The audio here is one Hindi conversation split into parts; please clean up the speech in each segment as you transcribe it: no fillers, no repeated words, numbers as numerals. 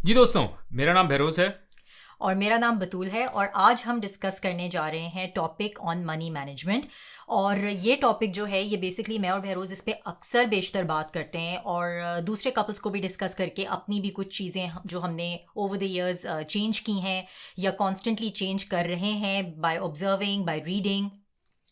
जी दोस्तों, मेरा नाम बहरोज है। और मेरा नाम बतूल है और आज हम डिस्कस करने जा रहे हैं टॉपिक ऑन मनी मैनेजमेंट। और ये टॉपिक जो है ये बेसिकली मैं और बहरोज़ इस पे अक्सर बेशतर बात करते हैं और दूसरे कपल्स को भी डिस्कस करके अपनी भी कुछ चीज़ें जो हमने ओवर द इयर्स चेंज की हैं या कॉन्स्टेंटली चेंज कर रहे हैं बाय ऑब्जर्विंग, बाय रीडिंग।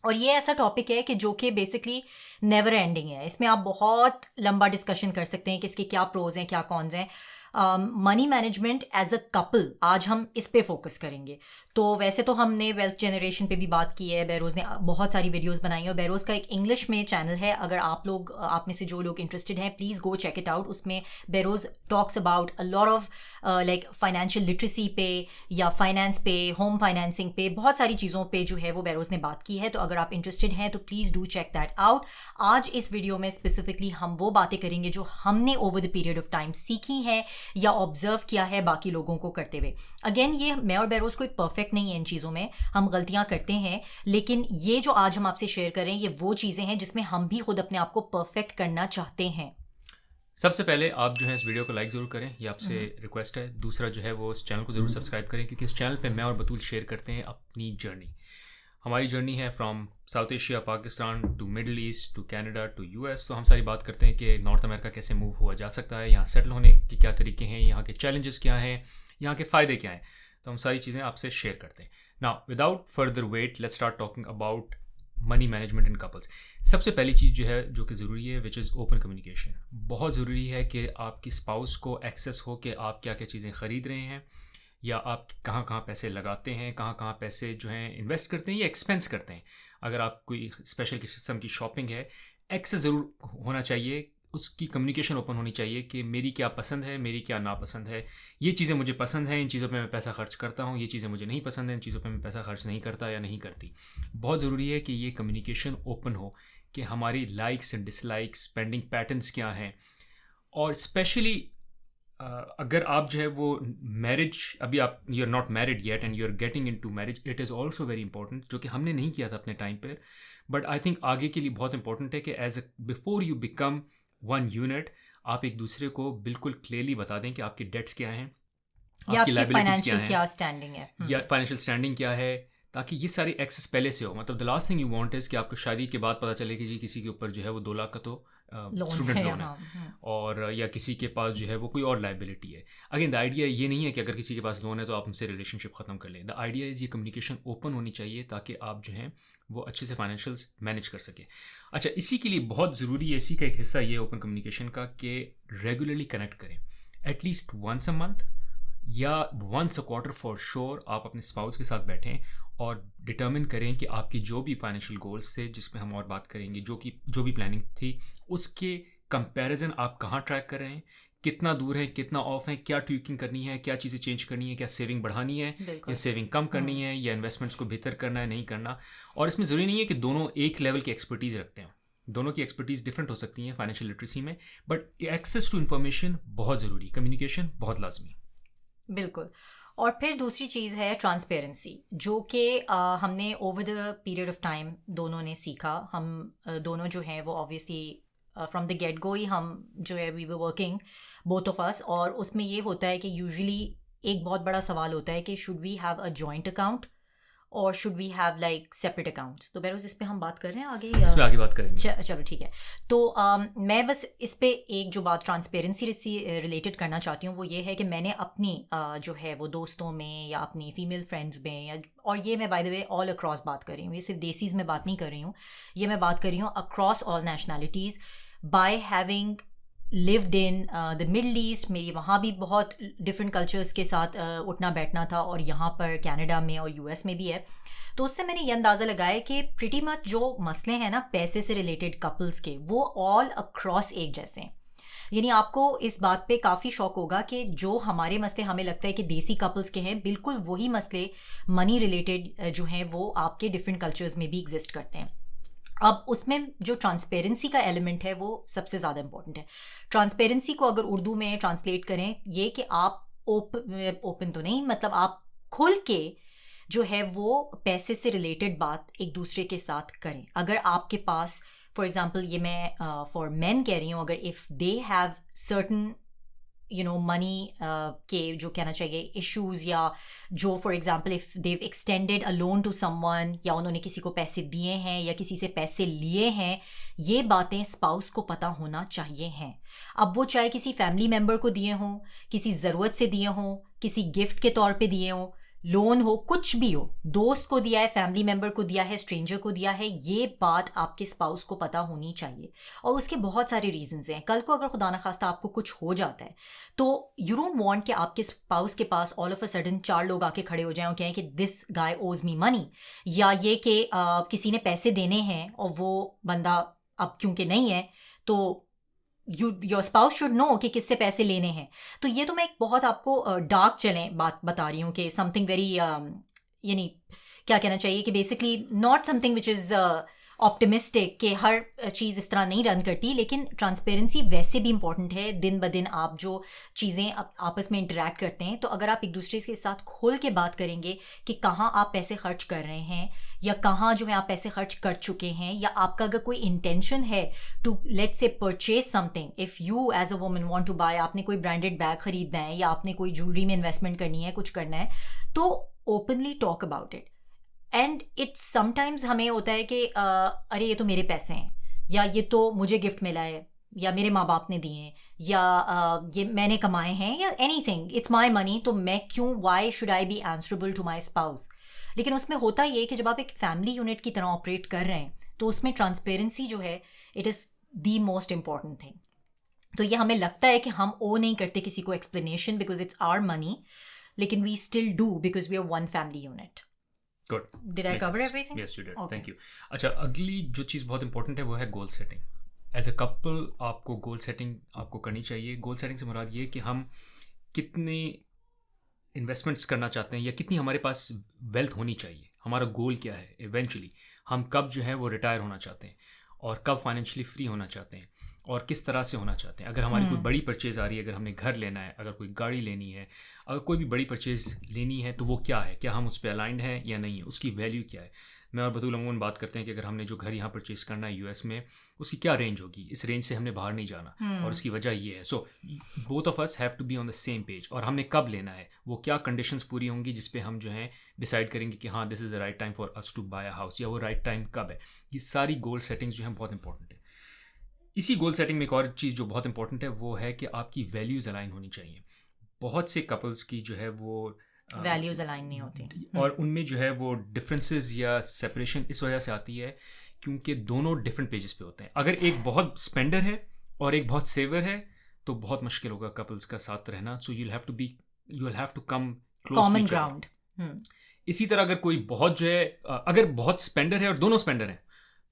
और ये ऐसा टॉपिक है कि जो कि बेसिकली नेवर एंडिंग है। इसमें आप बहुत लंबा डिस्कशन कर सकते हैं कि इसके क्या प्रोज हैं, क्या कॉन्स हैं। Money management as a couple आज हम इस पे फोकस करेंगे। तो वैसे तो हमने वेल्थ जनरेशन पे भी बात की है, बैरोज़ ने बहुत सारी वीडियोस बनाई हैं और बैरोज़ का एक इंग्लिश में चैनल है। अगर आप में से जो लोग इंटरेस्टेड हैं please go check it out. उसमें Behroz talks about a lot of like financial literacy पे या फाइनेंस पे, होम फाइनेंसिंग पे, बहुत सारी चीज़ों पे जो है वो बैरोज़ ने बात की है। तो अगर आप इंटरेस्टेड हैं तो please do check that out. आज इस वीडियो में स्पेसिफिकली हम वो बातें करेंगे जो हमने over the period of time सीखी हैं या ऑब्जर्व किया है बाकी लोगों को करते हुए। अगेन ये मैं और बैरोज़ कोई परफेक्ट नहीं है इन चीज़ों में, हम गलतियां करते हैं, लेकिन ये जो आज हम आपसे शेयर कर रहे हैं ये वो चीज़ें हैं जिसमें हम भी खुद अपने आप को परफेक्ट करना चाहते हैं। सबसे पहले आप जो है इस वीडियो को लाइक ज़रूर करें, ये आपसे रिक्वेस्ट है। दूसरा जो है वो इस चैनल को ज़रूर सब्सक्राइब करें, क्योंकि इस चैनल पे मैं और बतूल शेयर करते हैं अपनी जर्नी। हमारी जर्नी है from South Asia, Pakistan to Middle East to Canada to US. तो हम सारी बात करते हैं कि नॉर्थ अमेरिका कैसे मूव हुआ जा सकता है, यहाँ सेटल होने के क्या तरीके हैं, यहाँ के चैलेंजेस क्या हैं, यहाँ के फ़ायदे क्या हैं। तो हम सारी चीज़ें आपसे शेयर करते हैं। Now without further wait let's start talking about money management in couples. सबसे पहली चीज़ जो है जो कि ज़रूरी है विच इज़ ओपन कम्युनिकेशन। बहुत ज़रूरी है कि आपकी स्पाउस को एक्सेस हो कि आप क्या क्या चीज़ें ख़रीद रहे हैं, या आप कहाँ कहाँ पैसे लगाते हैं, कहाँ कहाँ पैसे जो हैं इन्वेस्ट करते हैं या एक्सपेंस करते हैं। अगर आप कोई स्पेशल किस्म की शॉपिंग है, एक्सेस ज़रूर होना चाहिए, उसकी कम्युनिकेशन ओपन होनी चाहिए कि मेरी क्या पसंद है, मेरी क्या नापसंद है। ये चीज़ें मुझे पसंद हैं, इन चीज़ों पे मैं पैसा खर्च करता हूँ, ये चीज़ें मुझे नहीं पसंद हैं, इन चीज़ों पे मैं पैसा खर्च नहीं करता या नहीं करती। बहुत ज़रूरी है कि ये कम्युनिकेशन ओपन हो कि हमारी likes and dislikes, spending patterns क्या हैं। और स्पेशली अगर आप जो है वो मैरिज, अभी आप you are not married yet and you are getting in to marriage, it is also very important, जो कि हमने नहीं किया था अपने टाइम पर, बट आई थिंक आगे के लिए बहुत इंपॉर्टेंट है कि as a before you become one unit, आप एक दूसरे को बिल्कुल क्लियरली बता दें कि आपकी डेट्स क्या हैं, या आपकी आपकी लाइबिलिटीज़ क्या फाइनेंशियल हैं, क्या स्टैंडिंग है। या फाइनेंशियल स्टैंडिंग क्या है, ताकि ये सारी एक्सेस पहले से हो। मतलब the last thing you want is कि आपको शादी के बाद पता चले कि जी किसी के ऊपर जो है वो 2 लाख का तो लोन स्टूडेंट है, लोन है, हाँ। और या किसी के पास जो है वो कोई और लाइबिलिटी है। अगेन द आइडिया ये नहीं है कि अगर किसी के पास लोन है तो आप उनसे रिलेशनशिप ख़त्म कर लें। द आइडिया इज़ ये कम्युनिकेशन ओपन होनी चाहिए ताकि आप जो हैं वो अच्छे से फाइनेंशियल्स मैनेज कर सकें। अच्छा, इसी के लिए बहुत ज़रूरी है, इसी का एक हिस्सा ये ओपन कम्युनिकेशन का, कि रेगुलरली कनेक्ट करें, एटलीस्ट वंस अ मंथ या once a quarter for sure. आप अपने स्पाउस के साथ बैठें और डिटर्मिन करें कि आपकी जो भी फाइनेंशियल गोल्स थे, जिसमें हम और बात करेंगे, जो भी प्लानिंग थी, उसके कंपैरिजन आप कहाँ ट्रैक कर रहे हैं, कितना दूर है, कितना ऑफ है, क्या ट्यूकिंग करनी है, क्या चीज़ें चेंज करनी है, क्या सेविंग बढ़ानी है या बिल्कुल। सेविंग कम करनी है, या इन्वेस्टमेंट्स को बेहतर करना है, नहीं करना। और इसमें ज़रूरी नहीं है कि दोनों एक लेवल की एक्सपर्टीज़ रखते हैं, दोनों की एक्सपर्टीज़ डिफरेंट हो सकती हैं फाइनेंशियल लिटरेसी में, बट एक्सेस टू इन्फॉर्मेशन बहुत ज़रूरी, कम्युनिकेशन बहुत लाजमी। बिल्कुल। और फिर दूसरी चीज़ है ट्रांसपेरेंसी, जो कि हमने over the period of time दोनों ने सीखा। हम दोनों जो हैं वो obviously from the get go ही हम जो है we were working both of us. और उसमें ये होता है कि यूजुअली एक बहुत बड़ा सवाल होता है कि should we have a joint account और should we have like separate accounts. तो बैरोज इस पे हम बात कर रहे हैं आगे या इस पर आगे बात करेंगे। चलो ठीक है। तो मैं बस इस पे एक जो बात ट्रांसपेरेंसी से रिलेटेड करना चाहती हूँ वो ये है कि मैंने अपनी जो है वो दोस्तों में या अपनी फीमेल फ्रेंड्स में या, और ये मैं by the way all across बात कर रही हूँ, ये सिर्फ देसीज में बात नहीं कर रही हूँ, ये मैं बात कर रही हूँ across all nationalities. By having lived in the middle east, मेरी वहाँ भी बहुत डिफरेंट कल्चर्स के साथ उठना बैठना था, और यहाँ पर कनाडा में और यूएस में भी है। तो उससे मैंने ये अंदाज़ा लगाया कि प्रिटी मच जो मसले हैं ना पैसे से रिलेटेड कपल्स के, वो ऑल अक्रॉस एक जैसे हैं। यानी आपको इस बात पे काफ़ी शौक होगा कि जो हमारे मसले हमें लगता है कि देसी कपल्स के हैं, बिल्कुल वही मसले मनी रिलेटेड जो हैं वो आपके डिफरेंट कल्चर्स में भी एग्जिस्ट करते हैं। अब उसमें जो ट्रांसपेरेंसी का एलिमेंट है वो सबसे ज़्यादा इंपॉर्टेंट है। ट्रांसपेरेंसी को अगर उर्दू में ट्रांसलेट करें, ये कि आप ओपन तो नहीं, मतलब आप खुल के जो है वो पैसे से रिलेटेड बात एक दूसरे के साथ करें। अगर आपके पास फॉर एग्जांपल, ये मैं फॉर मेन कह रही हूँ, अगर if they have certain money के जो कहना चाहिए इश्यूज, या जो for example if they've extended a loan to someone, या उन्होंने किसी को पैसे दिए हैं या किसी से पैसे लिए हैं, ये बातें स्पाउस को पता होना चाहिए हैं। अब वो चाहे किसी फैमिली मेम्बर को दिए हों, किसी ज़रूरत से दिए हों, किसी गिफ्ट के तौर पे दिए हों, लोन हो, कुछ भी हो, दोस्त को दिया है, फैमिली मेम्बर को दिया है, स्ट्रेंजर को दिया है, ये बात आपके स्पाउस को पता होनी चाहिए। और उसके बहुत सारे रीजंस हैं। कल को अगर खुदा न खास्ता आपको कुछ हो जाता है तो यू डोंट वांट कि आपके स्पाउस के पास ऑल ऑफ अ सडन 4 लोग आके खड़े हो जाएं और कहें कि दिस गाय ओज मी मनी, या ये कि किसी ने पैसे देने हैं और वो बंदा अब क्योंकि नहीं है तो योर स्पाउस शुड नो कि किससे पैसे लेने हैं। तो ये तो मैं एक बहुत आपको डार्क चलें बात बता रही हूँ कि समथिंग वेरी यानी क्या कहना चाहिए कि basically not something which is optimistic कि हर चीज़ इस तरह नहीं रन करती, लेकिन ट्रांसपेरेंसी वैसे भी इंपॉर्टेंट है। दिन ब दिन आप जो चीज़ें आपस में इंटरेक्ट करते हैं, तो अगर आप एक दूसरे के साथ खोल के बात करेंगे कि कहाँ आप पैसे खर्च कर रहे हैं या कहाँ जो है आप पैसे खर्च कर चुके हैं, या आपका अगर कोई इंटेंशन है to let's say purchase something, if you as a woman want to buy, आपने कोई ब्रांडेड बैग खरीदना है या आपने कोई ज्वेलरी में इन्वेस्टमेंट करनी है, कुछ करना है, तो openly talk about it. And it's sometimes हमें होता है कि अरे ये तो मेरे पैसे हैं, या ये तो मुझे गिफ्ट मिला है, या मेरे माँ बाप ने दिए हैं, या ये मैंने कमाए हैं, या एनीथिंग, इट्स माय मनी, तो मैं क्यों, why should I be answerable to my spouse. लेकिन उसमें होता ये कि जब आप एक फैमिली यूनिट की तरह ऑपरेट कर रहे हैं तो उसमें ट्रांसपेरेंसी जो है it is the most important thing. तो ये हमें लगता है कि हम ओ नहीं करते किसी को explanation because it's our money, लेकिन we still do because we are one family unit. Good. Did I cover everything? Yes, you did. Okay. Thank you. अच्छा, अगली जो चीज़ बहुत इंपॉर्टेंट है वो है goal setting. As a couple आपको गोल सेटिंग आपको करनी चाहिए। गोल सेटिंग से मुराद ये कि हम कितने इन्वेस्टमेंट्स करना चाहते हैं या कितनी हमारे पास वेल्थ होनी चाहिए, हमारा गोल क्या है इवेंचुअली, हम कब जो है वो रिटायर होना चाहते हैं और कब फाइनेंशियली फ्री होना चाहते हैं और किस तरह से होना चाहते हैं। अगर हमारी कोई बड़ी परचेज़ आ रही है, अगर हमने घर लेना है, अगर कोई गाड़ी लेनी है, अगर कोई भी बड़ी परचेज़ लेनी है तो वो क्या है, क्या हम उस पर अलाइंड हैं या नहीं है, उसकी वैल्यू क्या है। मैं और बतूल अमूमन बात करते हैं कि अगर हमने जो घर यहाँ परचेज़ करना है यूएस में, उसकी क्या रेंज होगी, इस रेंज से हमने बाहर नहीं जाना और उसकी वजह ये है। So both of us have to be on the same page, और हमने कब लेना है, वो क्या कंडीशंस पूरी होंगी जिस पे हम जो है डिसाइड करेंगे कि हाँ this is the right time for us to buy a house, या वो राइट टाइम कब है। ये सारी गोल सेटिंग्स जो हैं बहुत इंपॉर्टेंट है। इसी गोल सेटिंग में एक और चीज़ जो बहुत इंपॉर्टेंट है वो है कि आपकी वैल्यूज़ अलाइन होनी चाहिए। बहुत से कपल्स की जो है वो वैल्यूज अलाइन नहीं होती और उनमें जो है वो डिफरेंसेस या सेपरेशन इस वजह से आती है क्योंकि दोनों डिफरेंट पेजेस पे होते हैं। अगर एक बहुत स्पेंडर है और एक बहुत सेवर है तो बहुत मुश्किल होगा कपल्स का साथ रहना। So you will have to come close common ground. इसी तरह अगर कोई बहुत जो है अगर बहुत स्पेंडर है और दोनों स्पेंडर हैं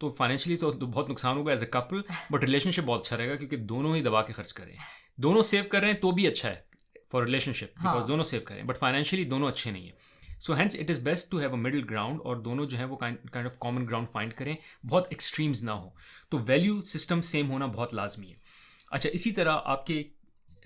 तो फाइनेंशियली तो बहुत नुकसान होगा as a couple, but relationship बहुत अच्छा रहेगा क्योंकि दोनों ही दबा के खर्च करें। दोनों सेव कर रहे हैं तो भी अच्छा है फॉर रिलेशनशिप, बिकॉज दोनों सेव करें, बट फाइनेंशियली दोनों अच्छे नहीं है। So hence it is best to have a middle ground, और दोनों जो है वो kind of common ground find करें, बहुत एक्सट्रीम्स ना हो। तो वैल्यू सिस्टम सेम होना बहुत लाजमी है। अच्छा, इसी तरह आपके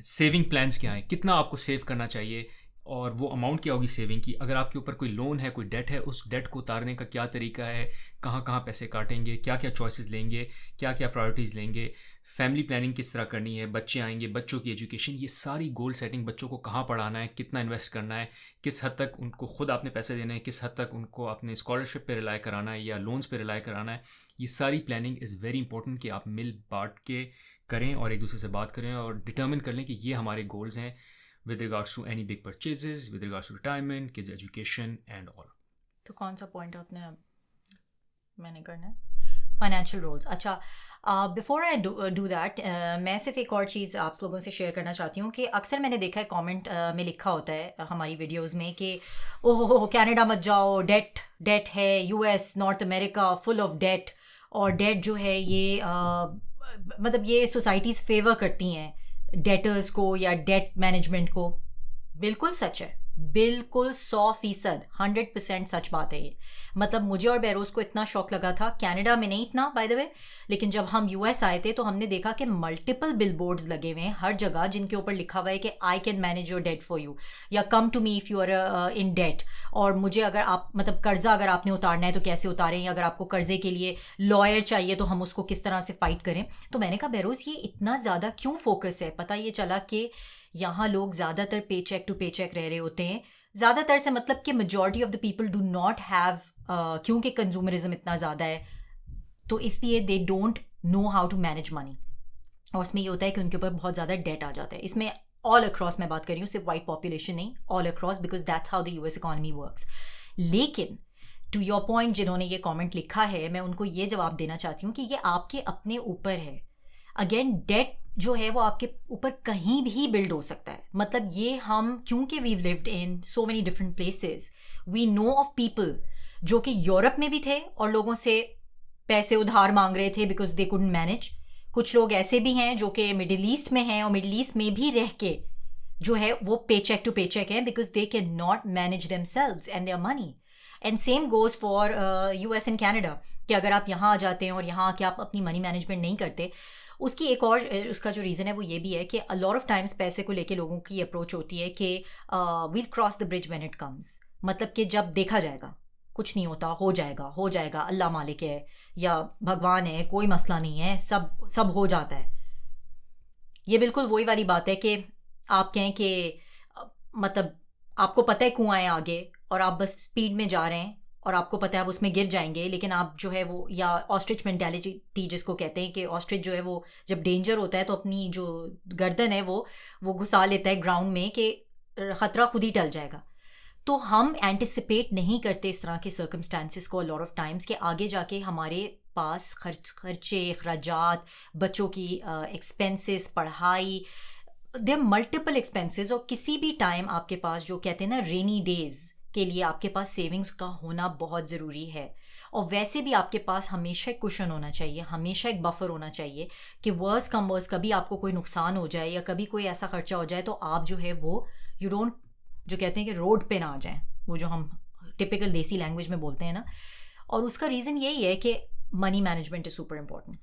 सेविंग प्लान्स क्या हैं, कितना आपको सेव करना चाहिए और वो अमाउंट क्या होगी सेविंग की। अगर आपके ऊपर कोई लोन है, कोई डेट है, उस डेट को उतारने का क्या तरीका है, कहाँ कहाँ पैसे काटेंगे, क्या क्या चॉइसेस लेंगे, क्या क्या प्रायोरिटीज़ लेंगे, फैमिली प्लानिंग किस तरह करनी है, बच्चे आएंगे, बच्चों की एजुकेशन, ये सारी गोल सेटिंग, बच्चों को कहाँ पढ़ाना है, कितना इन्वेस्ट करना है, किस हद तक उनको खुद आपने पैसे देने हैं, किस हद तक उनको अपने स्कॉलरशिप पे रिलाई कराना है या लोन्स पे रिलाई कराना है। ये सारी प्लानिंग इज़ वेरी इंपॉर्टेंट कि आप मिल बांट के करें और एक दूसरे से बात करें और डिटर्मिन कर लें कि ये हमारे गोल्स हैं with regards to any big purchases, with regards to retirement, kids education and all. तो कौन सा पॉइंट आपने मैंने करना है? Financial roles. अच्छा, बिफोर आई डू दैट मैं सिर्फ एक और चीज़ आप लोगों से शेयर करना चाहती हूँ कि अक्सर मैंने देखा है कमेंट में लिखा होता है हमारी वीडियोस में कि ओहो कनाडा मत जाओ, डेट है, US North America full of debt, और डेट जो है ये मतलब ये सोसाइटीज़ फेवर करती हैं डेटर्स को या डेट मैनेजमेंट को। बिल्कुल सच है, बिल्कुल 100%, 100% सच बात है ये। मतलब मुझे और बहरोज़ को इतना शौक लगा था, कनाडा में नहीं इतना बाय द वे, लेकिन जब हम यूएस आए थे तो हमने देखा कि मल्टीपल बिलबोर्ड्स लगे हुए हैं हर जगह जिनके ऊपर लिखा हुआ है कि I can manage your debt for you, या come to me if you are in debt, और मुझे अगर आप मतलब कर्जा अगर आपने उतारना है तो कैसे उतारें, या अगर आपको कर्जे के लिए लॉयर चाहिए तो हम उसको किस तरह से फ़ाइट करें। तो मैंने कहा बहरोज़ ये इतना ज़्यादा क्यों फोकस है। पता ये चला कि यहाँ लोग ज़्यादातर पे चेक टू पे चेक रह रहे होते हैं. ज़्यादातर से मतलब कि majority of the people do not have, क्योंकि कंज्यूमरिज्म इतना ज़्यादा है तो इसलिए they don't know how to manage money. और इसमें ये होता है कि उनके ऊपर बहुत ज़्यादा डेट आ जाता है. इसमें ऑल अक्रॉस मैं बात कर रही हूँ, सिर्फ वाइट पॉपुलेशन नहीं, all across, because that's how the US economy works. लेकिन टू योर पॉइंट, जिन्होंने ये कमेंट लिखा है, मैं उनको ये जवाब देना चाहती हूँ कि ये आपके अपने ऊपर है. अगेन, डेट जो है वो आपके ऊपर कहीं भी बिल्ड हो सकता है. मतलब ये हम, क्योंकि we lived in so many different places, we know of people जो कि यूरोप में भी थे और लोगों से पैसे उधार मांग रहे थे बिकॉज दे कुडंट मैनेज. कुछ लोग ऐसे भी हैं जो कि मिडिल ईस्ट में हैं और मिडिल ईस्ट में भी रह के जो है वो पे चेक टू पे चेक है because they can not manage themselves and their money. And same goes for US and Canada, कि अगर आप यहाँ आ जाते हैं और यहाँ आके आप अपनी मनी मैनेजमेंट नहीं करते, उसकी एक और उसका जो रीज़न है वो ये भी है कि अ लॉट ऑफ टाइम्स पैसे को लेके लोगों की अप्रोच होती है कि we'll cross the bridge when it comes. मतलब कि जब देखा जाएगा, कुछ नहीं होता, हो जाएगा, अल्लाह मालिक है या भगवान है, कोई मसला नहीं है, सब हो जाता है. ये बिल्कुल वही वाली बात है कि आप कहें कि मतलब आपको पता है कुआं है आगे और आप बस स्पीड में जा रहे हैं और आपको पता है आप उसमें गिर जाएंगे, लेकिन आप जो है वो, या ऑस्ट्रिच मेंटालिटी जिसको कहते हैं कि ऑस्ट्रिच जो है वो जब डेंजर होता है तो अपनी जो गर्दन है वो घुसा लेता है ग्राउंड में कि ख़तरा खुद ही टल जाएगा. तो हम एंटिसिपेट नहीं करते इस तरह के सर्कमस्टांसिस को लॉट ऑफ टाइम्स कि आगे जाके हमारे पास खर्चे, अखराजात, बच्चों की एक्सपेंसेस, पढ़ाई, देयर मल्टीपल एक्सपेंसेस, और किसी भी टाइम आपके पास जो कहते हैं ना रेनी डेज के लिए आपके पास सेविंग्स का होना बहुत ज़रूरी है. और वैसे भी आपके पास हमेशा एक कुशन होना चाहिए, हमेशा एक बफर होना चाहिए कि वर्स कम वर्स कभी आपको कोई नुकसान हो जाए या कभी कोई ऐसा खर्चा हो जाए तो आप जो है वो यू डोंट, जो कहते हैं कि रोड पे ना आ जाएं, वो जो हम टिपिकल देसी लैंग्वेज में बोलते हैं ना. और उसका रीज़न यही है कि money management is super important.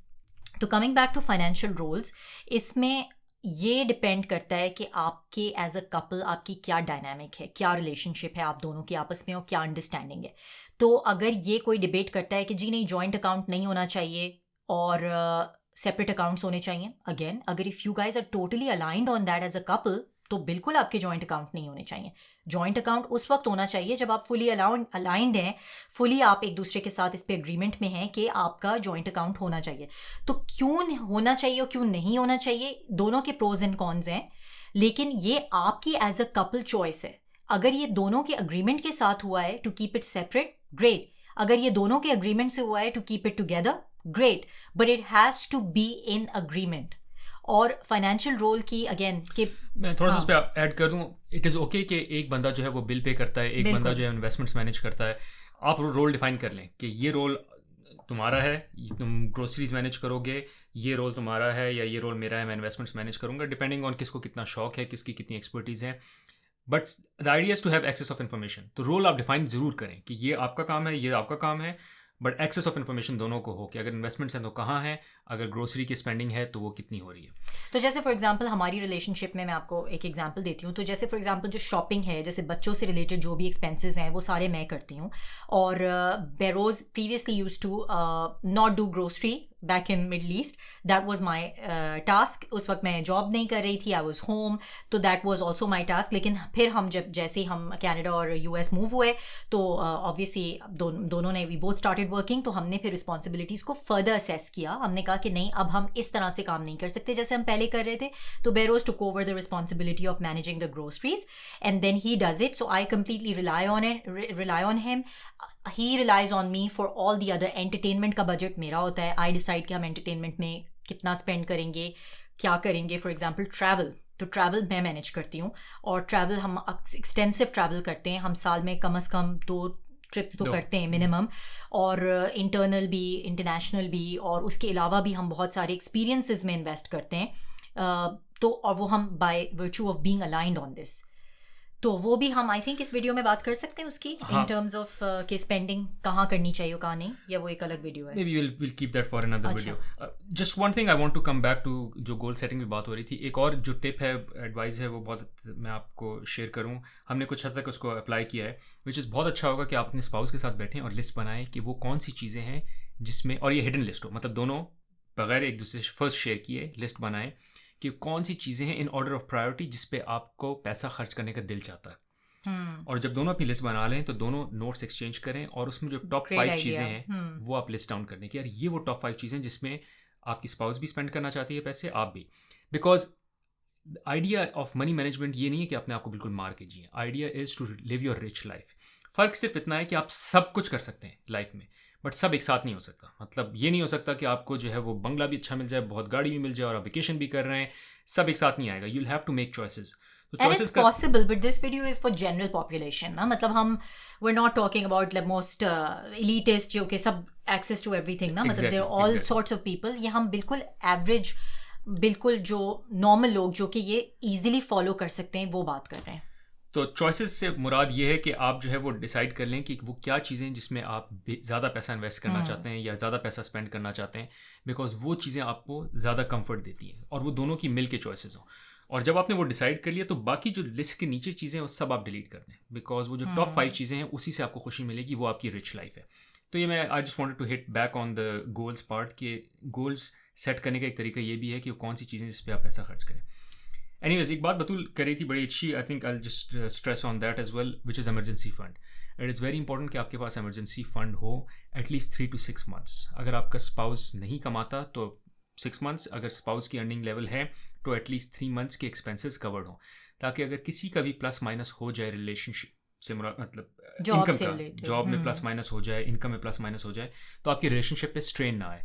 तो coming back to financial roles, इसमें ये डिपेंड करता है कि आपके एज अ कपल आपकी क्या डायनामिक है, क्या रिलेशनशिप है आप दोनों के आपस में और क्या अंडरस्टैंडिंग है. तो अगर ये कोई डिबेट करता है कि जी नहीं, जॉइंट अकाउंट नहीं होना चाहिए और सेपरेट अकाउंट्स होने चाहिए, अगेन अगर if you guys are totally aligned on that as a couple, तो बिल्कुल आपके जॉइंट अकाउंट नहीं होने चाहिए. जॉइंट अकाउंट उस वक्त होना चाहिए जब आप फुली अलाइंड हैं, फुली आप एक दूसरे के साथ इस पे एग्रीमेंट में हैं कि आपका जॉइंट अकाउंट होना चाहिए. तो क्यों होना चाहिए और क्यों नहीं होना चाहिए, दोनों के प्रोज एंड कॉन्स हैं, लेकिन ये आपकी एज अ कपल चॉइस है. अगर ये दोनों के अग्रीमेंट के साथ हुआ है to keep it separate, great. अगर ये दोनों के अग्रीमेंट से हुआ है to keep it together, great. But it has to be in agreement. और फाइनेंशियल रोल की अगेन कि मैं थोड़ा सा उस पर ऐड कर दूं, इट इज़ ओके कि एक बंदा जो है वो बिल पे करता है, एक बंदा जो है इन्वेस्टमेंट्स मैनेज करता है. आप रोल डिफाइन कर लें कि ये रोल तुम्हारा है, तुम ग्रोसरीज मैनेज करोगे, ये रोल तुम्हारा है या ये रोल मेरा है, मैं इन्वेस्टमेंट्स मैनेज करूंगा, डिपेंडिंग ऑन किसको कितना शौक है, किसकी कितनी एक्सपर्टीज़ है. But the idea is to have access of information. तो रोल आप डिफाइन ज़रूर करें कि ये आपका काम है, ये आपका काम है, बट एक्सेस ऑफ इन्फॉर्मेशन दोनों को हो कि अगर इन्वेस्टमेंट्स हैं तो कहाँ है, अगर ग्रोसरी की स्पेंडिंग है तो वो कितनी हो रही है. तो जैसे फॉर एग्जांपल हमारी रिलेशनशिप में मैं आपको एक एग्जांपल देती हूँ. तो जैसे फॉर एग्जांपल जो शॉपिंग है, जैसे बच्चों से रिलेटेड जो भी एक्सपेंसेस हैं वो सारे मैं करती हूँ. और Behroz previously used to not do grocery back in Middle East. That was my task. उस वक्त मैं जॉब नहीं कर रही थी, आई वाज होम, तो that was also my task. लेकिन फिर हम जैसे ही हम कनाडा और यूएस मूव हुए तो ऑब्वियसली दोनों ने वी बोथ स्टार्टेड वर्किंग. तो हमने फिर रिस्पॉन्सिबिलिटीज़ को फर्दर असेस किया. हमने कहा कि नहीं, अब हम इस तरह से काम नहीं कर सकते जैसे हम पहले कर रहे थे. तो Behroz took over the responsibility of managing the groceries and then he does it. So I completely rely on him. He relies on me for all the other entertainment का बजट मेरा होता है. I decide कि हम entertainment में कितना स्पेंड करेंगे, क्या करेंगे. फॉर एग्जाम्पल ट्रैवल, तो ट्रैवल मैं मैनेज करती हूँ. और ट्रैवल हम एक्सटेंसिव ट्रैवल करते हैं. हम साल में कम से कम 2 ट्रिप्स तो करते हैं मिनिमम, और इंटरनल भी, इंटरनेशनल भी, और उसके अलावा भी हम बहुत सारे एक्सपीरियंसेस में इन्वेस्ट करते हैं. तो और वो हम by virtue of being aligned on this. तो वो भी हम आई थिंक इस वीडियो में बात कर सकते हैं उसकी, इन टर्म्स ऑफ कि स्पेंडिंग कहाँ करनी चाहिए कहाँ नहीं, या वो एक अलग वीडियो है. Maybe we'll keep that for another video. Just one thing I want to come back to, जो गोल सेटिंग में बात हो रही थी. एक और जो टिप है, एडवाइस है, वो बहुत मैं आपको शेयर करूँ. हमने कुछ हद तक उसको अप्लाई किया है, विच इज़ बहुत अच्छा होगा कि आप अपने स्पाउस के साथ बैठें और लिस्ट बनाएं कि वो कौन सी चीज़ें हैं जिसमें, और ये हिडन लिस्ट हो, मतलब दोनों बगैर एक दूसरे से फर्स्ट शेयर किए लिस्ट बनाएं कि कौन सी चीज़ें हैं इन ऑर्डर ऑफ प्रायोरिटी जिस पे आपको पैसा खर्च करने का दिल चाहता है। और जब दोनों अपनी लिस्ट बना लें तो दोनों नोट्स एक्सचेंज करें और उसमें जो टॉप 5 चीज़ें हैं वो आप लिस्ट डाउन करने की, यार ये वो टॉप 5 चीज़ें जिसमें आपकी स्पाउस भी स्पेंड करना चाहती है पैसे, आप भी। Because idea of money management ये नहीं है कि अपने आप को बिल्कुल मार के जिए, idea is to live your rich life. फ़र्क सिर्फ इतना है कि आप सब कुछ कर सकते हैं लाइफ में, बट सब एक साथ नहीं हो सकता। मतलब ये नहीं हो सकता कि आपको जो है वो बंगला भी अच्छा मिल जाए, बहुत गाड़ी भी मिल जाए और आप वेकेशन भी कर रहे हैं, सब एक साथ नहीं आएगा। You will have to make choices. And it's possible, but this video is for general population ना, मतलब हम we're not talking about the most elitist जो कि सब access to everything ना, मतलब there are all sorts of people। ये हम बिल्कुल average, बिल्कुल जो normal लोग जो कि ये easily follow कर सकते हैं वो बात कर रहे हैं। तो चॉइसेस से मुराद ये है कि आप जो है वो डिसाइड कर लें कि वो क्या चीज़ें हैं जिसमें आप ज़्यादा पैसा इन्वेस्ट करना चाहते हैं या ज़्यादा पैसा स्पेंड करना चाहते हैं, बिकॉज वो चीज़ें आपको ज़्यादा कंफर्ट देती हैं और वो दोनों की मिल के चॉइसेस हों। और जब आपने वो डिसाइड कर लिया तो बाकी जो लिस्ट के नीचे चीज़ें हैं वो सब आप डिलीट कर दें, बिकॉज वो जो टॉप 5 चीज़ें हैं उसी से आपको खुशी मिलेगी, वो आपकी रिच लाइफ है। तो ये मैं I just wanted to hit back on the goals part के गोल्स सेट करने का एक तरीका ये भी है कि कौन सी चीज़ें जिस पे आप पैसा खर्च करें। एनीवेज, एक बात बतूल कर रही थी बड़ी अच्छी, I think I just stress on that as well, which is emergency fund. It is very important कि आपके पास इमरजेंसी फंड हो एटलीस्ट 3 to 6 months। अगर आपका स्पाउस नहीं कमाता तो 6 months, अगर स्पाउस की अर्निंग लेवल है तो एटलीस्ट 3 months के एक्सपेंसेस कवर्ड हों, ताकि अगर किसी का भी प्लस माइनस हो जाए रिलेशनशिप से, मतलब इनकम का, जॉब में प्लस माइनस हो जाए, इनकम में प्लस माइनस हो जाए, तो आपकी रिलेशनशिप पे स्ट्रेन ना आए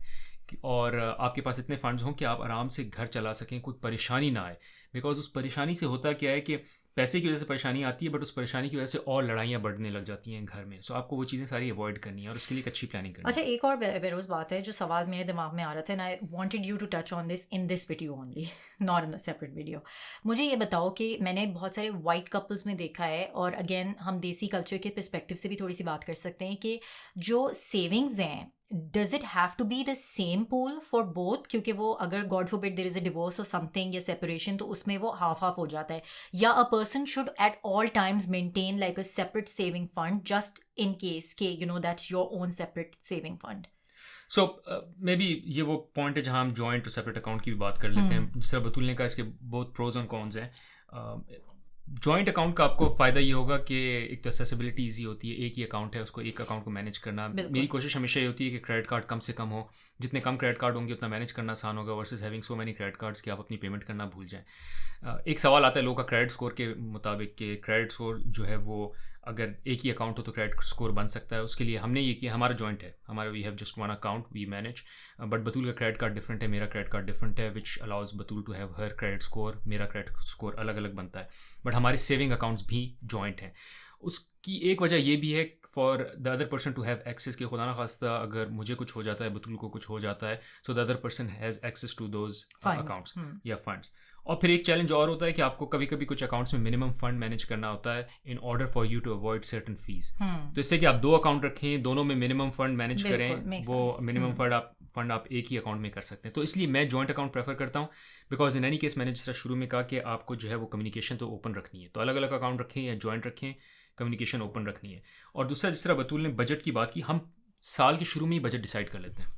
और आपके पास इतने फंड्स हों कि आप आराम से घर चला सकें, कोई परेशानी ना आए। बिकॉज उस परेशानी से होता क्या है कि पैसे की वजह से परेशानी आती है, बट उस परेशानी की वजह से और लड़ाइयाँ बढ़ने लग जाती हैं घर में। सो आपको वो चीज़ें सारी अवॉइड करनी है और उसके लिए एक अच्छी प्लानिंग करनी है। अच्छा, एक और बेरोज़ बात है जो सवाल मेरे दिमाग में आ रहा था, and I wanted you to touch on this in this video only, not in the separate video. मुझे ये बताओ कि मैंने बहुत सारे वाइट कपल्स में देखा है, और अगेन हम देसी कल्चर के पर्सपेक्टिव से भी थोड़ी सी बात कर सकते हैं कि जो सेविंग्स हैं, does it have to be the same pool for both? क्योंकि वो अगर God forbid there is a divorce or something या separation, तो उसमें वो half हो जाता है, या a person should at all times maintain like a separate saving fund just in case के you know that's your own separate saving fund। So may be ये वो पॉइंट है जहाँ हम जॉइंट और सेपरेट अकाउंट की भी बात कर लेते हैं। जिस तरह बतूल ने कहा, इसके बहुत प्रोज और कॉन्स हैं। जॉइंट अकाउंट का आपको फ़ायदा ये होगा कि एक तो एक्सेसिबिलिटी ईजी होती है, एक ही अकाउंट है, उसको एक अकाउंट को मैनेज करना। मेरी कोशिश हमेशा ये होती है कि क्रेडिट कार्ड कम से कम हो, जितने कम क्रेडिट कार्ड होंगे उतना मैनेज करना आसान होगा, versus having so many credit cards कि आप अपनी पेमेंट करना भूल जाएं। एक सवाल आता है लोगों का क्रेडिट स्कोर के मुताबिक कि क्रेडिट स्कोर जो है वो अगर एक ही अकाउंट हो तो क्रेडिट स्कोर बन सकता है। उसके लिए हमने ये किया, हमारा जॉइंट है, हमारा we have just one account we manage, but Batool का क्रेडिट कार्ड डिफरेंट है, मेरा क्रेडिट कार्ड डिफरेंट है, which allows Batool to have her credit score, मेरा क्रेडिट स्कोर अलग अलग बनता है, बट हमारे सेविंग अकाउंट्स भी जॉइंट हैं। उसकी एक वजह ये भी है for the other person to have access, के खुदा ना खास्ता अगर मुझे कुछ हो जाता है, बतूल को कुछ हो जाता है, so the other person has access to those accounts या फंड्स। और फिर एक चैलेंज और होता है कि आपको कभी कभी कुछ अकाउंट्स में मिनिमम फंड मैनेज करना होता है in order for you to avoid certain fees. तो इससे कि आप 2 अकाउंट रखें, दोनों में मिनिमम फंड मैनेज करें, वो मिनिमम फंड आप एक ही अकाउंट में कर सकते हैं। तो इसलिए मैं जॉइंट अकाउंट प्रेफर करता हूँ, बिकॉज इन एनी केस मैंने जिस तरह शुरू में कहा कि आपको जो है वो कम्युनिकेशन तो ओपन रखनी है, तो अलग अलग अकाउंट रखें या जॉइंट रखें, कम्युनिकेशन ओपन रखनी है। और दूसरा, जिस तरह बतूल ने बजट की बात की, हम साल के शुरू में ही बजट डिसाइड कर लेते हैं।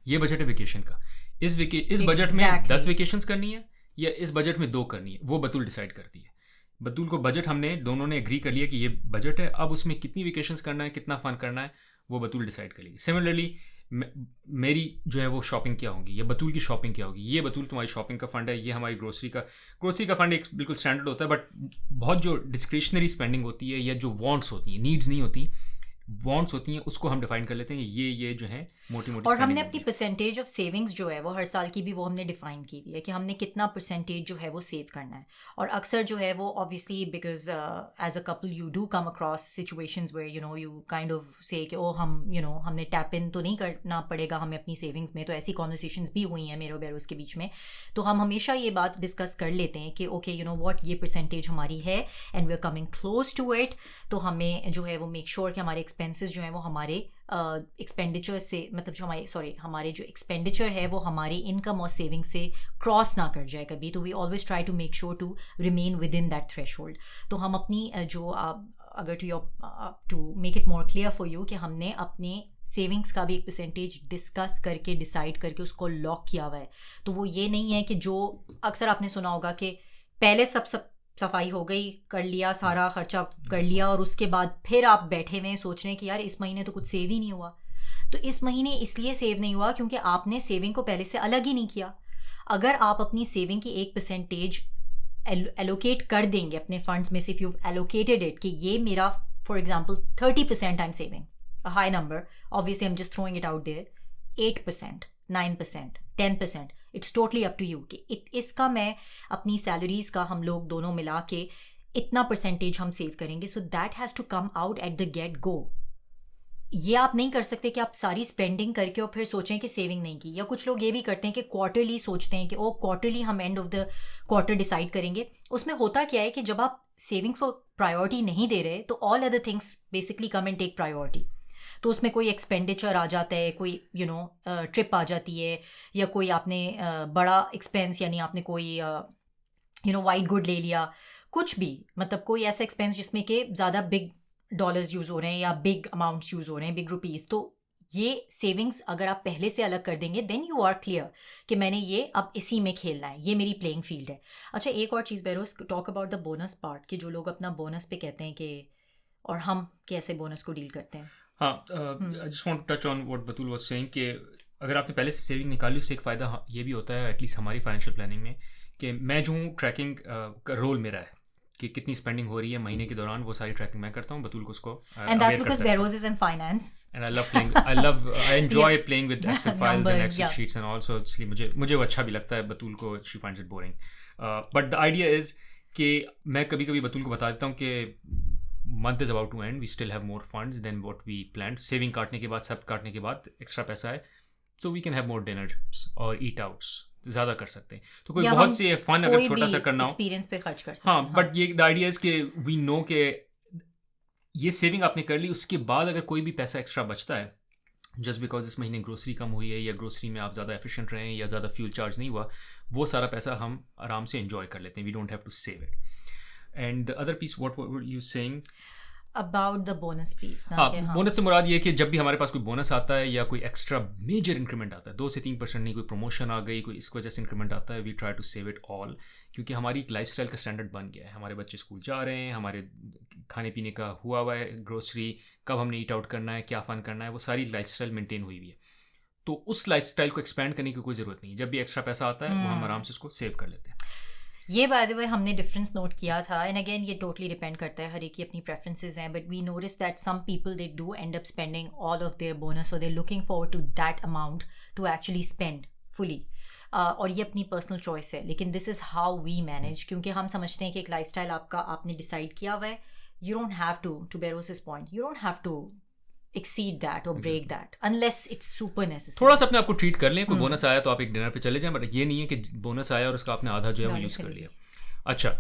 ये बजट है वेकेशन का, इस बजट में 10 वेकेशंस करनी है या इस बजट में 2 करनी है, वो बतूल डिसाइड करती है। बतूल को बजट हमने दोनों ने एग्री कर लिया कि ये बजट है, अब उसमें कितनी वेकेशंस करना है, कितना फन करना है, वो बतूल डिसाइड करेगी। सिमिलरली मेरी जो है वो शॉपिंग क्या होगी, ये बतूल की शॉपिंग क्या होगी, ये बतूल तुम्हारी शॉपिंग का फंड है, ये हमारी ग्रोसरी का फंड एक बिल्कुल स्टैंडर्ड होता है, बट बहुत जो डिस्क्रिशनरी स्पेंडिंग होती है या जो वांट्स होती हैं, नीड्स नहीं होती, वांट्स होती हैं, उसको हम डिफाइन कर लेते हैं ये जो है मोटी मोटी। और हमने अपनी परसेंटेज ऑफ सेविंग्स जो है वो हर साल की भी वो हमने डिफाइन की हुई है कि हमने कितना परसेंटेज जो है वो सेव करना है। और अक्सर जो है वो obviously because as a couple you do come across situations where you know you kind of say कि ओ हम यू नो हमने टैप इन तो नहीं करना पड़ेगा हमें अपनी सेविंग्स में। तो ऐसी कॉन्वर्सेशंस भी हुई हैं मेरे और बैरोज के बीच में, तो हम हमेशा ये बात डिस्कस कर लेते हैं कि ओके यू नो व्हाट, ये परसेंटेज हमारी है and we are coming close to it. तो हमें जो है वो मेक श्योर कि हमारे एक्सपेंसेस जो है वो हमारे एक्सपेंडिचर से, मतलब जो हमारे जो एक्सपेंडिचर है वो हमारी इनकम और सेविंग से क्रॉस ना कर जाए कभी। तो we always try to make sure to remain within that दैट थ्रेशोल्ड। तो हम अपनी जो अगर to make it more clear for you कि हमने अपने सेविंग्स का भी एक परसेंटेज डिस्कस करके डिसाइड करके उसको लॉक किया हुआ है। तो वो ये नहीं है कि जो अक्सर आपने सुना होगा कि पहले सब सफाई हो गई, कर लिया, सारा खर्चा कर लिया और उसके बाद फिर आप बैठे हुए सोच रहे हैं कि यार इस महीने तो कुछ सेव ही नहीं हुआ। तो इस महीने इसलिए सेव नहीं हुआ क्योंकि आपने सेविंग को पहले से अलग ही नहीं किया। अगर आप अपनी सेविंग की एक परसेंटेज एलोकेट कर देंगे अपने फंड्स में से, इफ यू एलोकेटेड इट कि ये मेरा for example 30% I am saving, a high number, obviously I am just throwing it out there, 8%, 9%, 10%, it's totally up to you कि इसका मैं अपनी सैलरीज का हम लोग दोनों मिला के इतना परसेंटेज हम सेव करेंगे। So that has to come out at the get go. ये आप नहीं कर सकते कि आप सारी स्पेंडिंग करके और फिर सोचें कि सेविंग नहीं की। या कुछ लोग ये भी करते हैं कि क्वार्टरली सोचते हैं कि ओ क्वार्टरली हम end of the quarter decide करेंगे। उसमें होता क्या है कि जब आप सेविंग्स को प्रायोरिटी नहीं दे रहे तो all other things basically come and take priority. तो उसमें कोई एक्सपेंडिचर आ जाता है, कोई ट्रिप आ जाती है, या कोई आपने बड़ा एक्सपेंस यानी आपने कोई वाइट गुड ले लिया, कुछ भी, मतलब कोई ऐसा एक्सपेंस जिसमें कि ज़्यादा बिग डॉलर्स यूज़ हो रहे हैं या बिग अमाउंट्स यूज़ हो रहे हैं, बिग रुपीज़। तो ये सेविंग्स अगर आप पहले से अलग कर देंगे देन यू आर क्लियर कि मैंने ये अब इसी में खेलना है, ये मेरी प्लेइंग फील्ड है। अच्छा, एक और चीज़ Behroz, talk about the bonus part कि जो लोग अपना बोनस पे कहते हैं कि और हम कैसे बोनस को डील करते हैं। हाँ, I just want to touch on what Batool was saying कि अगर आपने पहले से सेविंग निकाली उससे एक फ़ायदा ये भी होता है एटलीस्ट हमारी फाइनेंशियल प्लानिंग में कि मैं जो हूँ ट्रैकिंग का रोल मेरा है कि कितनी स्पेंडिंग हो रही है महीने के दौरान, वो सारी ट्रैकिंग मैं करता हूँ, बतूल को उसको and that's because Behrouz is in finance and I enjoy playing with Excel files and Excel sheets and also इसलिए मुझे वो अच्छा भी लगता है। बतूल को she finds it boring, but the idea is कि मैं कभी कभी बतूल को बता देता हूँ कि month is about to end, we still have more funds than what we planned, saving काटने के बाद, सब काटने के बाद एक्स्ट्रा पैसा है, so we can have more dinners और eat outs, ज़्यादा कर सकते हैं। तो कोई बहुत सी फन अगर छोटा सा करना हो एक्सपीरियंस पे खर्च कर सकते हैं। हाँ, बट ये द आइडिया इज़ कि वी नो कि ये सेविंग आपने कर ली, उसके बाद अगर कोई भी पैसा एक्स्ट्रा बचता है जस्ट बिकॉज इस महीने ग्रोसरी कम हुई है या ग्रोसरी में आप ज़्यादा एफिशिएंट रहे हैं या ज़्यादा फ्यूल चार्ज नहीं हुआ, वो सारा पैसा हम आराम से एंजॉय कर लेते हैं। We don't have to save it. And the other piece what were you saying about the bonus piece. हाँ, बोनस से मुराद ये है कि जब भी हमारे पास कोई बोनस आता है या कोई एक्स्ट्रा मेजर इंक्रीमेंट आता है, 2 से 3% नहीं, कोई प्रमोशन आ गई, कोई इस वजह से इंक्रीमेंट आता है, we try to save it all, क्योंकि हमारी एक लाइफस्टाइल का स्टैंडर्ड बन गया है। हमारे बच्चे स्कूल जा रहे हैं, हमारे खाने पीने का हुआ है, ग्रोसरी, कब हमने ईट आउट करना है, क्या फ़न करना है, वो सारी लाइफस्टाइल मेंटेन हुई हुई है। तो उस लाइफस्टाइल को एक्सपेंड करने की कोई ज़रूरत नहीं है। जब भी एक्स्ट्रा पैसा आता है वो हम आराम से उसको सेव कर लेते हैं। ये बाय द वे हमने डिफरेंस नोट किया था, एंड अगेन ये टोटली डिपेंड करता है, हर एक की अपनी प्रेफरेंसेस हैं, but we notice that some people they do end up spending all of their bonus और they looking forward to that amount to actually spend fully, और ये अपनी पर्सनल चॉइस है। लेकिन this is how we manage, क्योंकि हम समझते हैं कि एक लाइफस्टाइल आपने डिसाइड किया हुआ है, you don't have to Behroz point, you don't have to exceed that or break that unless it's super necessary। थोड़ा सा अपने आप को ट्रीट कर लें, कोई बोनस आया तो आप एक डिनर पे चले जाएं, बट ये नहीं है कि बोनस आया और उसका आपने आधा जो है वो यूज़ कर लिया। अच्छा,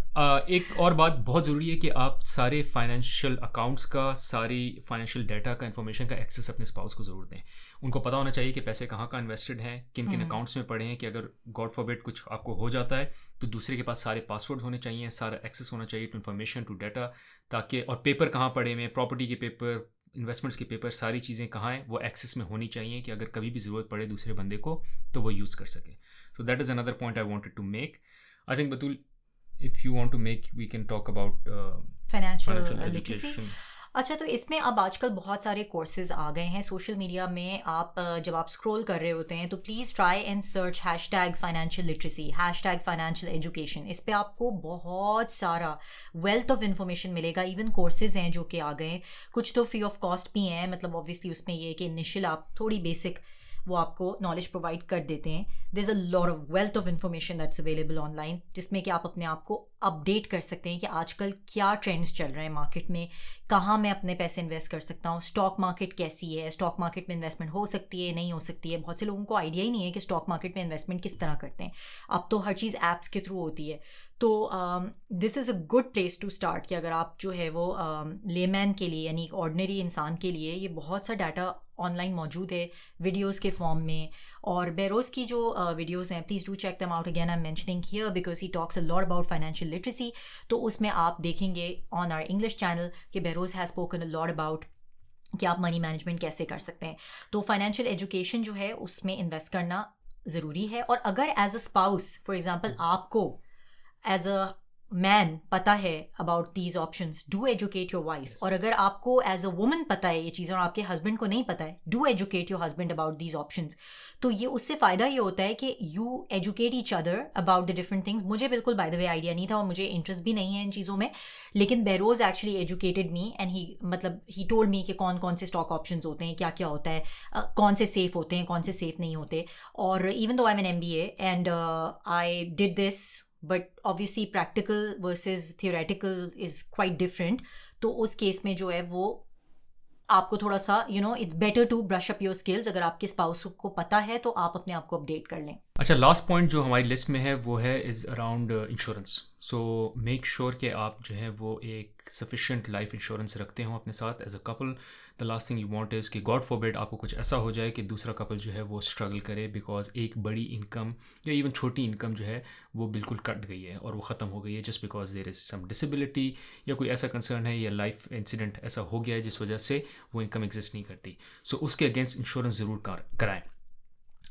एक और बात बहुत ज़रूरी है कि आप सारे फाइनेंशियल अकाउंट्स का, सारी फाइनेंशियल डाटा का, इन्फॉर्मेशन का एक्सेस अपने स्पाउस को ज़रूर दें। उनको पता होना चाहिए कि पैसे कहाँ कहाँ इन्वेस्टेड हैं, किन किन अकाउंट्स में पड़े हैं, कि अगर गॉड फॉरबिड कुछ आपको हो जाता है तो दूसरे के पास सारे पासवर्ड होने चाहिए, सारा एक्सेस होना चाहिए टू इन्फॉर्मेशन, टू डाटा, ताकि, और पेपर कहाँ पड़े हुए हैं, प्रॉपर्टी के पेपर, इन्वेस्टमेंट्स के पेपर, सारी चीज़ें कहाँ हैं, वो एक्सेस में होनी चाहिए कि अगर कभी भी ज़रूरत पड़े दूसरे बंदे को तो वो यूज़ कर सके। So that is another point I wanted to make. I think Batool, if you want to make, we can talk about financial literacy। अच्छा, तो इसमें अब आजकल बहुत सारे कोर्सेज आ गए हैं सोशल मीडिया में। आप जब आप स्क्रॉल कर रहे होते हैं तो please try and search #financial literacy, #financial education। इस पे आपको बहुत सारा वेल्थ ऑफ इंफॉर्मेशन मिलेगा। इवन कोर्सेज हैं जो कि आ गए, कुछ तो फ्री ऑफ कॉस्ट भी हैं, मतलब ऑब्वियसली उसमें ये है कि इनिशियल आप थोड़ी बेसिक वो आपको नॉलेज प्रोवाइड कर देते हैं। There is a lot of wealth of information that's available online, जिसमें कि आप अपने आप को अपडेट कर सकते हैं कि आजकल क्या ट्रेंड्स चल रहे हैं मार्केट में, कहाँ मैं अपने पैसे इन्वेस्ट कर सकता हूँ, स्टॉक मार्केट कैसी है, स्टॉक मार्केट में इन्वेस्टमेंट हो सकती है, नहीं हो सकती है। बहुत से लोगों को आइडिया ही नहीं है कि स्टॉक मार्केट में इन्वेस्टमेंट किस तरह करते हैं। अब तो हर चीज़ ऐप्स के थ्रू होती है। तो this is a good place to start कि अगर आप जो है वो लेमैन के लिए, यानी ऑर्डिनरी इंसान के लिए, ये बहुत सा डाटा ऑनलाइन मौजूद है वीडियोस के फॉर्म में। और बेरोज़ की जो वीडियोस हैं, please do check them out. Again I am mentioning here because he talks a lot about financial literacy. तो उसमें आप देखेंगे ऑन आवर इंग्लिश चैनल कि Behroz has spoken a lot about कि आप मनी मैनेजमेंट कैसे कर सकते हैं। तो फाइनेंशियल एजुकेशन जो है उसमें इन्वेस्ट करना ज़रूरी है। और अगर as a spouse for example आपको एज अ मैन पता है about these options, do educate your wife. और अगर आपको एज अ वुमन पता है ये चीज़ और आपके हस्बैंड को नहीं पता है, do educate your husband about these options. तो ये उससे फ़ायदा ये होता है कि you educate each other about the different things. मुझे बिल्कुल बाय द वे आइडिया नहीं था और मुझे इंटरेस्ट भी नहीं है इन चीज़ों में, लेकिन Behroz actually educated me and he told me कि कौन कौन से स्टॉक ऑप्शंस होते हैं, क्या क्या होता है, कौन से सेफ़ होते हैं, कौन से सेफ़ नहीं होते। और even though I am an MBA and I did this, but obviously practical versus theoretical is quite different. तो उस केस में जो है वो आपको थोड़ा सा it's better to brush up your skills. अगर आपके स्पाउस को पता है तो आप अपने आप को अपडेट कर लें। अच्छा, लास्ट पॉइंट जो हमारी लिस्ट में है वो है is around insurance. So make sure कि आप जो है वो एक सफिशेंट लाइफ इंश्योरेंस रखते हो अपने साथ as a couple. The last thing you want is कि गॉड फॉरबिड आपको कुछ ऐसा हो जाए कि दूसरा कपल जो है वो स्ट्रगल करे, बिकॉज एक बड़ी इनकम या इवन छोटी इनकम जो है वो बिल्कुल कट गई है और वो ख़त्म हो गई है just because there is some disability या कोई ऐसा कंसर्न है या लाइफ इंसिडेंट ऐसा हो गया है जिस वजह से वो इनकम एग्जिस्ट नहीं करती। सो उसके अगेंस्ट इंश्योरेंस ज़रूर कराएं।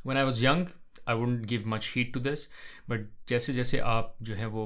When I was young I wouldn't give much heat to this, but जैसे जैसे आप जो है वो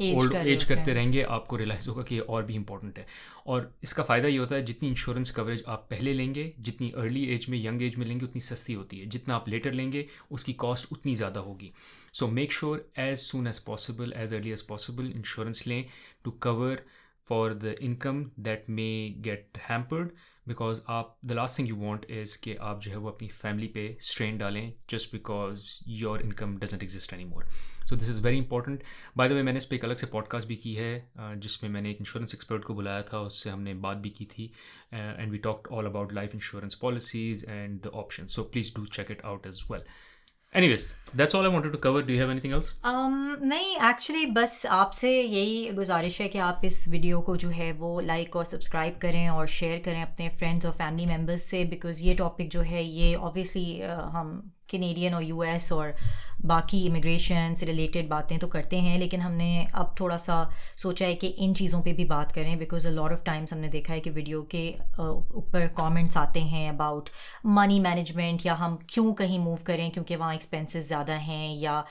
ओल्ड एज करते रहेंगे आपको रियलाइज़ होगा कि ये और भी इम्पॉर्टेंट है। और इसका फ़ायदा ये होता है जितनी इंश्योरेंस कवरेज आप पहले लेंगे, जितनी अर्ली एज में यंग एज में लेंगे उतनी सस्ती होती है, जितना आप लेटर लेंगे उसकी कॉस्ट उतनी ज़्यादा होगी। So make sure as soon as possible, as early as possible insurance लें to cover for the income that may get hampered, because आप the last thing you want is कि आप जो है वो अपनी फैमिली पे स्ट्रेन डालें just because your income doesn't exist any more. So this is very important. By the way मैंने इस पर एक अलग से पॉडकास्ट भी की है जिसमें मैंने एक इंश्योरेंस एक्सपर्ट को बुलाया था, उससे हमने बात भी की थी and we talked all about life insurance policies and the option. So please do check it out as well. Anyways, that's all I wanted to cover. Do you have anything else? नहीं, एक्चुअली बस आपसे यही गुजारिश है कि आप इस वीडियो को जो है वो लाइक और सब्सक्राइब करें और शेयर करें अपने फ्रेंड्स और फैमिली मेम्बर्स से, बिकॉज़ ये टॉपिक जो है ये ऑब्वियसली हम कैनेडियन और US और बाकी इमिग्रेशन से रिलेटेड बातें तो करते हैं, लेकिन हमने अब थोड़ा सा सोचा है कि इन चीज़ों पे भी बात करें, because a lot of times हमने देखा है कि वीडियो के ऊपर कमेंट्स आते हैं अबाउट मनी मैनेजमेंट, या हम क्यों कहीं मूव करें क्योंकि वहाँ एक्सपेंसेस ज़्यादा हैं, या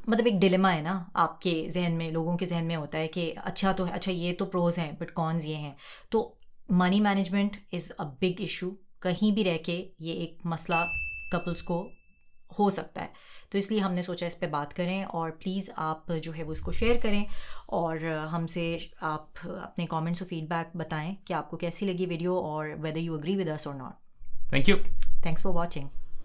मतलब एक डिलेमा है ना आपके जहन में, लोगों के जहन में होता है कि अच्छा तो अच्छा ये तो प्रोज हैं बट कॉन्स ये हैं। तो money management is a big issue, कहीं भी रह के ये एक मसला कपल्स को हो सकता है। तो इसलिए हमने सोचा इस पे बात करें, और प्लीज़ आप जो है वो इसको शेयर करें और हमसे आप अपने कमेंट्स और फीडबैक बताएं कि आपको कैसी लगी वीडियो और whether you agree with us और not. Thank you. Thanks for watching.